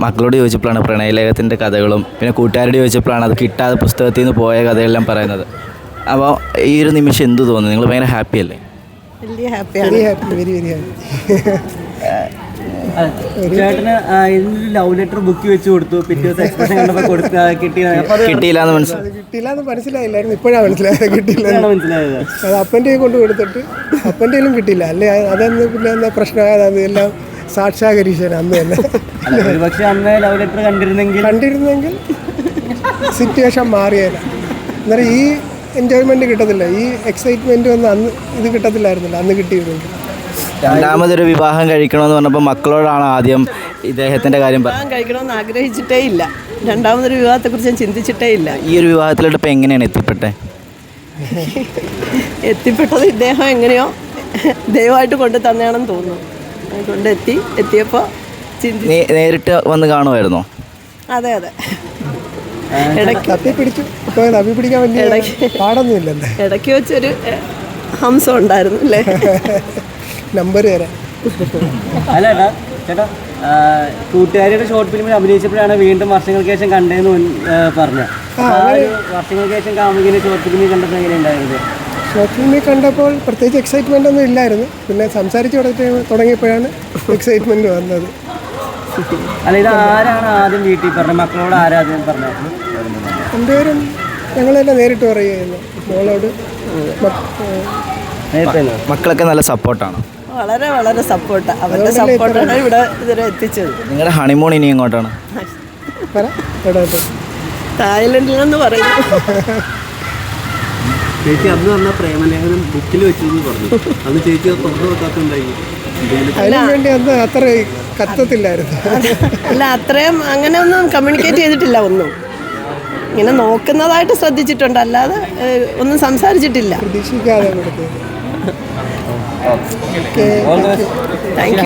മക്കളോട് ചോദിച്ചപ്പോഴാണ് പ്രണയലേഖത്തിൻ്റെ കഥകളും പിന്നെ കൂട്ടുകാരോട് ചോദിച്ചപ്പോഴാണ് അത് കിട്ടാതെ പുസ്തകത്തിൽ നിന്ന് പോയ കഥകളെല്ലാം പറയുന്നത്. അപ്പോൾ ഈ ഒരു നിമിഷം എന്ത് തോന്നുന്നു? നിങ്ങൾ ഭയങ്കര ഹാപ്പി അല്ലേ? വലിയ ഹാപ്പിയാണ്. Very very happy. ചേട്ടന് ലവ് ലെറ്റർ ബുക്ക് വെച്ച് കൊടുത്തു, പിറ്റേ ദിവസം എക്സ്പ്രഷൻ കണ്ടപ്പോൾ കിട്ടിയില്ലാന്ന് കിട്ടിയില്ലാന്ന് മനസ്സിലായില്ലായിരുന്നു, ഇപ്പോഴാണ് മനസ്സിലായത് കിട്ടിയില്ല മനസ്സിലായത്. അത് അപ്പൻ്റെ കൊണ്ട് കൊടുത്തിട്ട് അപ്പൻ്റെയിലും കിട്ടിയില്ല അല്ലേ, അതന്ന് പിന്നെ എന്താ പ്രശ്നമായത്, അത് എല്ലാം സാക്ഷാകരിച്ചാണ് അന്ന് തന്നെ. ഒരുപക്ഷെ അന്ന് ലവ് ലെറ്റർ കണ്ടിരുന്നെങ്കിൽ സിറ്റുവേഷൻ മാറിയേല. അന്നേരം ഈ എൻജോയ്മെൻറ്റ് കിട്ടത്തില്ല, ഈ എക്സൈറ്റ്മെൻറ്റ് ഒന്നും അന്ന് ഇത് കിട്ടത്തില്ലായിരുന്നില്ല, അന്ന് കിട്ടിയിരുന്നെങ്കിൽ. രണ്ടാമതൊരു വിവാഹം കഴിക്കണമെന്ന് പറഞ്ഞപ്പോൾ മക്കളോടാണ് ആദ്യം ഇദ്ദേഹത്തിൻ്റെ കാര്യം കഴിക്കണമെന്ന് ആഗ്രഹിച്ചിട്ടേ ഇല്ല. രണ്ടാമതൊരു വിവാഹത്തെക്കുറിച്ച് ഞാൻ ചിന്തിച്ചിട്ടേ ഇല്ല. ഈ ഒരു വിവാഹത്തിലോട്ട് ഇപ്പോൾ എങ്ങനെയാണ് എത്തിപ്പെട്ടത് ഇദ്ദേഹം എങ്ങനെയോ ദയവായിട്ട് കൊണ്ട് തന്നെയാണെന്ന് തോന്നുന്നു. എത്തിയപ്പോൾ നേരിട്ട് വന്ന് കാണുമായിരുന്നോ? അതെ തപ്പിപ്പിടിക്കാൻ വലിയ പാടൊന്നുമില്ലല്ലേ. ഇടയ്ക്ക് വെച്ചൊരു ഹംസം ഉണ്ടായിരുന്നു അല്ലേ. നമ്പർ തരാം. അല്ല ചേട്ടാ, കൂട്ടുകാരിയുടെ ഷോർട്ട് ഫിലിമിൽ അഭിനയിച്ചപ്പോഴാണ് വീണ്ടും വർഷങ്ങൾക്ക് ശേഷം കണ്ടതെന്ന് പറഞ്ഞ. വർഷങ്ങൾക്ക് ശേഷം കാമുകിനെ ഷോർട്ട് ഫിലിമിൽ കണ്ടപ്പോൾ എങ്ങനെയുണ്ടായിരുന്നു? ഷോർട്ട് ഫിലിമിൽ കണ്ടപ്പോൾ പ്രത്യേകിച്ച് എക്സൈറ്റ്മെൻ്റ് ഒന്നും ഇല്ലായിരുന്നു. പിന്നെ സംസാരിച്ച് തുടങ്ങിയപ്പോഴാണ് എക്സൈറ്റ്മെൻറ്റ് വന്നത്. അല്ല, ഇത് ആരാണ് ആദ്യം വീട്ടിൽ പറഞ്ഞത്? മക്കളോട് ആരാദ്യം പറഞ്ഞത്? രണ്ടുപേരും ഞങ്ങളെല്ലാം നേരിട്ട് പറയുകയായിരുന്നു. മോളോട് മക്കളൊക്കെ നല്ല സപ്പോർട്ടാണ്. വളരെ വളരെ സപ്പോർട്ടാണ്. അവരുടെ സപ്പോർട്ടാണ് ഇവിടെ ഇതുവരെ എത്തിച്ചത്. നിങ്ങളുടെ ഹണിമൂൺ ഇനി എങ്ങോട്ടാണ്? തായ്ലൻഡിലെന്ന് പറയുന്നു. ചേച്ചി അന്ന് വന്ന പ്രേമലേഖനം ബുക്കിൽ വെച്ചു എന്ന് പറഞ്ഞു. അന്ന് ചേച്ചി തുറന്നു വെക്കാത്തുണ്ടായി. അതിനു വേണ്ടി അന്ന് അത്ര കത്തത്തില്ലായിരുന്നു. അല്ല, അത്രയും അങ്ങനെ ഒന്നും കമ്മ്യൂണിക്കേറ്റ് ചെയ്തിട്ടില്ല. ഒന്നും ഇങ്ങനെ നോക്കുന്നതായിട്ട് ശ്രദ്ധിച്ചിട്ടുണ്ട്, അല്ലാതെ ഒന്നും സംസാരിച്ചിട്ടില്ല. പ്രതീക്ഷിക്കാതെ കൊടുത്തത്. Thank you.